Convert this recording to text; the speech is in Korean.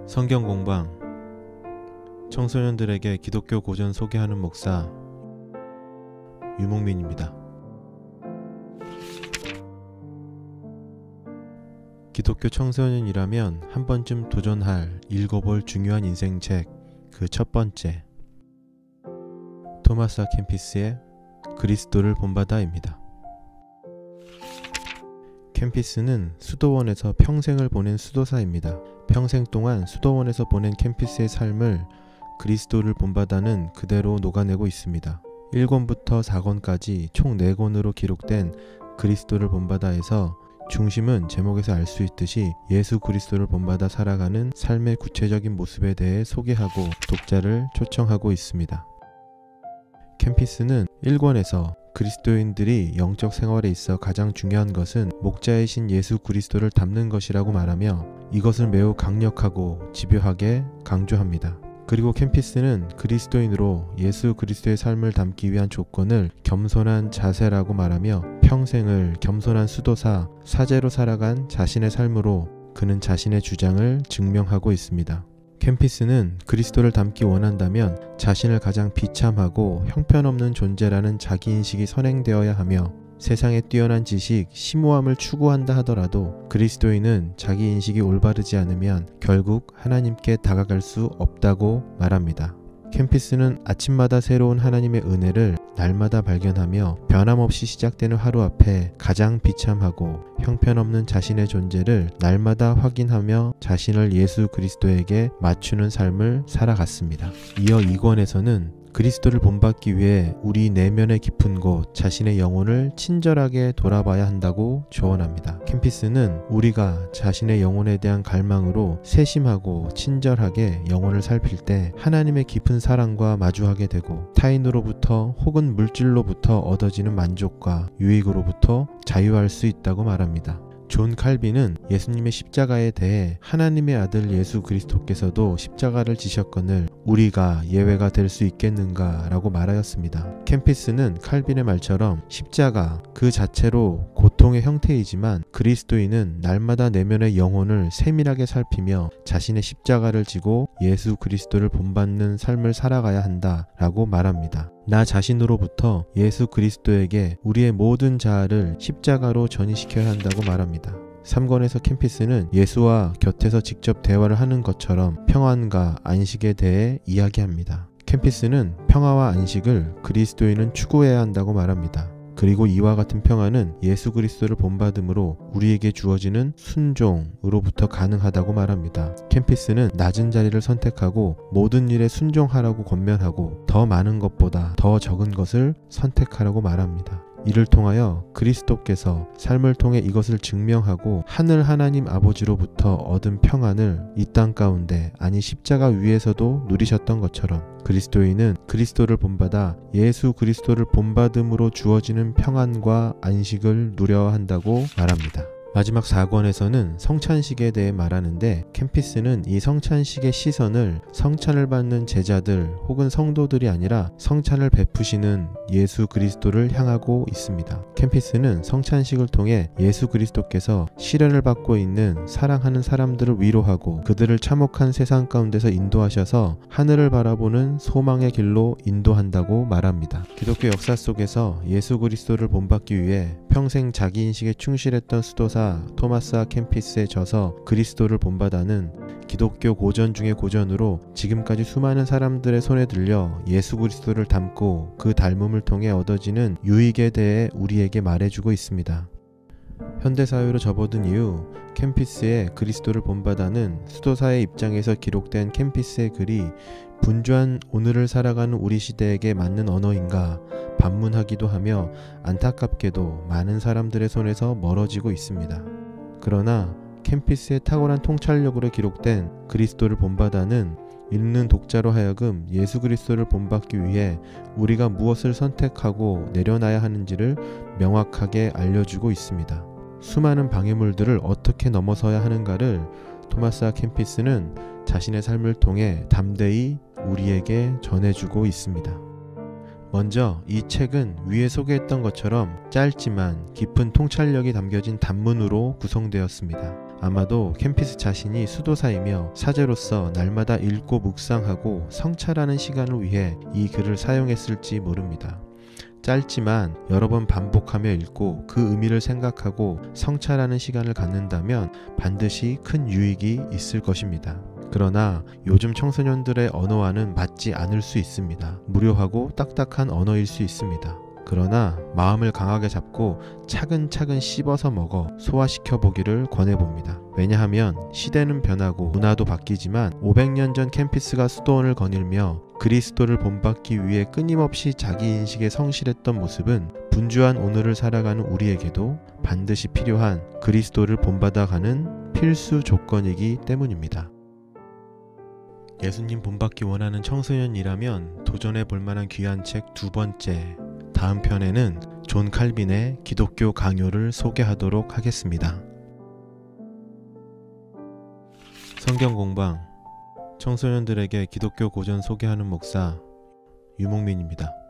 성경 공방 청소년들에게 기독교 고전 소개하는 목사 유목민입니다. 기독교 청소년이라면 한 번쯤 도전할 읽어볼 중요한 인생책 그 첫 번째, 토마스 아 캠피스의 그리스도를 본받아입니다. 캠피스는 수도원에서 평생을 보낸 수도사입니다. 평생 동안 수도원에서 보낸 캠피스의 삶을 그리스도를 본받아는 그대로 녹아내고 있습니다. 1권부터 4권까지 총 4권으로 기록된 그리스도를 본받아에서 중심은 제목에서 알 수 있듯이 예수 그리스도를 본받아 살아가는 삶의 구체적인 모습에 대해 소개하고 독자를 초청하고 있습니다. 캠피스는 1권에서 그리스도인들이 영적 생활에 있어 가장 중요한 것은 목자이신 예수 그리스도를 닮는 것이라고 말하며 이것을 매우 강력하고 집요하게 강조합니다. 그리고 캠피스는 그리스도인으로 예수 그리스도의 삶을 담기 위한 조건을 겸손한 자세라고 말하며 평생을 겸손한 수도사, 사제로 살아간 자신의 삶으로 그는 자신의 주장을 증명하고 있습니다. 캠피스는 그리스도를 닮기 원한다면 자신을 가장 비참하고 형편없는 존재라는 자기인식이 선행되어야 하며 세상에 뛰어난 지식, 심오함을 추구한다 하더라도 그리스도인은 자기인식이 올바르지 않으면 결국 하나님께 다가갈 수 없다고 말합니다. 캠피스는 아침마다 새로운 하나님의 은혜를 날마다 발견하며 변함없이 시작되는 하루 앞에 가장 비참하고 형편없는 자신의 존재를 날마다 확인하며 자신을 예수 그리스도에게 맞추는 삶을 살아갔습니다. 이어 2권에서는 그리스도를 본받기 위해 우리 내면의 깊은 곳, 자신의 영혼을 친절하게 돌아봐야 한다고 조언합니다. 캠피스는 우리가 자신의 영혼에 대한 갈망으로 세심하고 친절하게 영혼을 살필 때 하나님의 깊은 사랑과 마주하게 되고 타인으로부터 혹은 물질로부터 얻어지는 만족과 유익으로부터 자유할 수 있다고 말합니다. 존 칼빈은 예수님의 십자가에 대해 하나님의 아들 예수 그리스도께서도 십자가를 지셨거늘 우리가 예외가 될 수 있겠는가 라고 말하였습니다. 캠피스는 칼빈의 말처럼 십자가 그 자체로 고통의 형태이지만 그리스도인은 날마다 내면의 영혼을 세밀하게 살피며 자신의 십자가를 지고 예수 그리스도를 본받는 삶을 살아가야 한다 라고 말합니다. 나 자신으로부터 예수 그리스도에게 우리의 모든 자아를 십자가로 전이시켜야 한다고 말합니다. 3권에서 캠피스는 예수와 곁에서 직접 대화를 하는 것처럼 평안과 안식에 대해 이야기합니다. 캠피스는 평화와 안식을 그리스도인은 추구해야 한다고 말합니다. 그리고 이와 같은 평안은 예수 그리스도를 본받음으로 우리에게 주어지는 순종으로부터 가능하다고 말합니다. 캠피스는 낮은 자리를 선택하고 모든 일에 순종하라고 권면하고 더 많은 것보다 더 적은 것을 선택하라고 말합니다. 이를 통하여 그리스도께서 삶을 통해 이것을 증명하고 하늘 하나님 아버지로부터 얻은 평안을 이 땅 가운데 아니 십자가 위에서도 누리셨던 것처럼 그리스도인은 그리스도를 본받아 예수 그리스도를 본받음으로 주어지는 평안과 안식을 누려야 한다고 말합니다. 마지막 4권에서는 성찬식에 대해 말하는데 캠피스는 이 성찬식의 시선을 성찬을 받는 제자들 혹은 성도들이 아니라 성찬을 베푸시는 예수 그리스도를 향하고 있습니다. 캠피스는 성찬식을 통해 예수 그리스도께서 시련을 받고 있는 사랑하는 사람들을 위로하고 그들을 참혹한 세상 가운데서 인도하셔서 하늘을 바라보는 소망의 길로 인도한다고 말합니다. 기독교 역사 속에서 예수 그리스도를 본받기 위해 평생 자기인식에 충실했던 수도사 토마스 아 캠피스에 져서 그리스도를 본받아는 기독교 고전 중의 고전으로 지금까지 수많은 사람들의 손에 들려 예수 그리스도를 닮고 그 닮음을 통해 얻어지는 유익에 대해 우리에게 말해주고 있습니다. 현대사회로 접어든 이후 캠피스의 그리스도를 본받아는 수도사의 입장에서 기록된 캠피스의 글이 분주한 오늘을 살아가는 우리 시대에게 맞는 언어인가 반문하기도 하며 안타깝게도 많은 사람들의 손에서 멀어지고 있습니다. 그러나 캠피스의 탁월한 통찰력으로 기록된 그리스도를 본받아는 읽는 독자로 하여금 예수 그리스도를 본받기 위해 우리가 무엇을 선택하고 내려놔야 하는지를 명확하게 알려주고 있습니다. 수많은 방해물들을 어떻게 넘어서야 하는가를 토마스 아 캠피스는 자신의 삶을 통해 담대히 우리에게 전해주고 있습니다. 먼저 이 책은 위에 소개했던 것처럼 짧지만 깊은 통찰력이 담겨진 단문으로 구성되었습니다. 아마도 캠피스 자신이 수도사이며 사제로서 날마다 읽고 묵상하고 성찰하는 시간을 위해 이 글을 사용했을지 모릅니다. 짧지만 여러 번 반복하며 읽고 그 의미를 생각하고 성찰하는 시간을 갖는다면 반드시 큰 유익이 있을 것입니다. 그러나 요즘 청소년들의 언어와는 맞지 않을 수 있습니다. 무료하고 딱딱한 언어일 수 있습니다. 그러나 마음을 강하게 잡고 차근차근 씹어서 먹어 소화시켜 보기를 권해봅니다. 왜냐하면 시대는 변하고 문화도 바뀌지만 500년 전 캠피스가 수도원을 거닐며 그리스도를 본받기 위해 끊임없이 자기인식에 성실했던 모습은 분주한 오늘을 살아가는 우리에게도 반드시 필요한 그리스도를 본받아가는 필수 조건이기 때문입니다. 예수님 본받기 원하는 청소년이라면 도전해 볼 만한 귀한 책 두 번째, 다음 편에는 존 칼빈의 기독교 강요를 소개하도록 하겠습니다. 성경 공방, 청소년들에게 기독교 고전 소개하는 목사 유목민입니다.